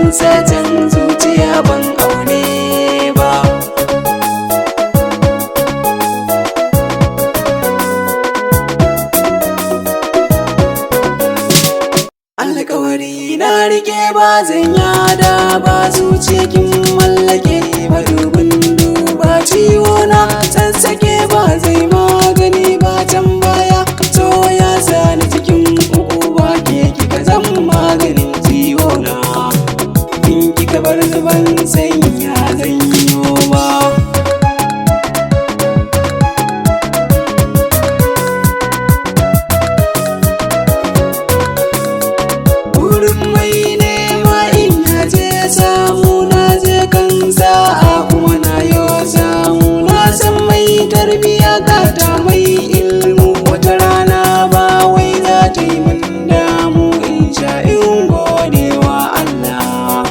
in satan zuciya ban aune ba. Alƙawari na rike ba zan yada ba, zuciya kin mallake ba, dubin duba ciwo na sassake ba zai magani ba. Can baya so ya sani cikin uku ba, ke kika zan maganin ciwo na, in kika bar zuban sanya zan yi noma. Tarbiya gata mai ilmu, wata rana ba wai za ta yi min damu. In sha in godewa Allah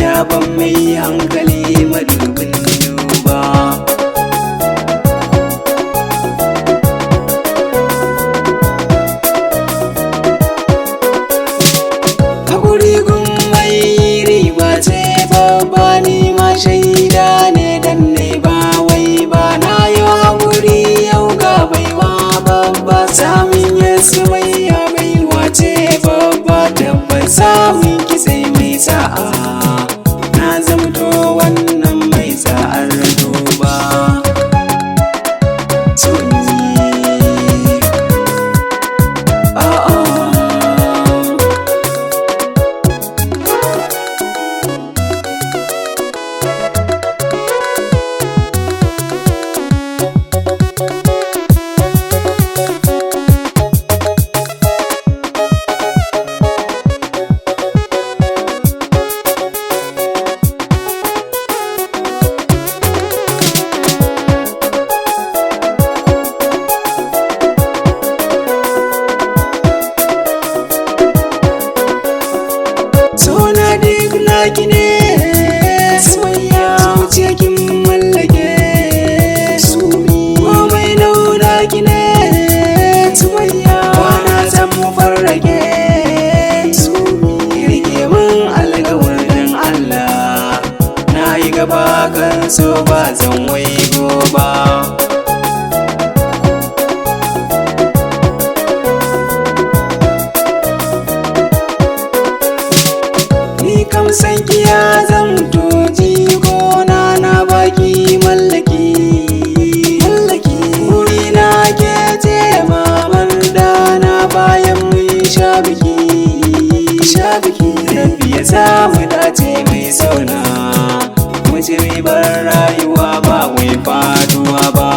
ya ban mai hankali madubin duba. Hakuri gun mai riba ce babba, ni ma shaida ne dan ne ba wai ba na yau ga baiwa babba. Samin ya Sumayya baiwa ce babba, tabbas samin ki sai mai sa'a, na zamto wannan mai sa'ar duba. Ki ne Sumayya, zuciya kin mallake sumi, komai nuna ki ne Sumayya, wana san mu farrake sumi. Rike mun alƙawarin Allah, na yi gaba kan so ba zan waigo ba. Kam san kiya zamto jigona, na baki mallaki wuri na ke ce mamar dana. Bayan mun sha biki rabbi ya samu dace mai sauna, mu ci ribar rayuwa ba wai faduwa ba.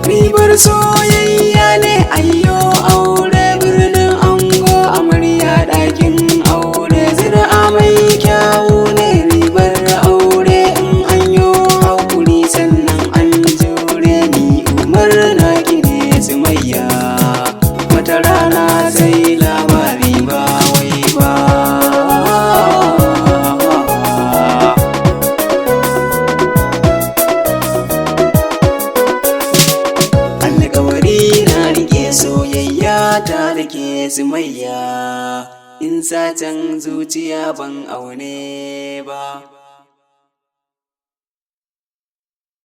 Ribar soyayya ne ayyo aure, birnin ango amarya ɗakin aure. Zira'a mai kyawu ne ribar aure, in an yo hakuri sannan an jure. Ni Umar na ki ne Sumayya, wata rana sai labari ba wai ba. Soyayya ta da ke Sumayya, in satan zuciya ban aune ba.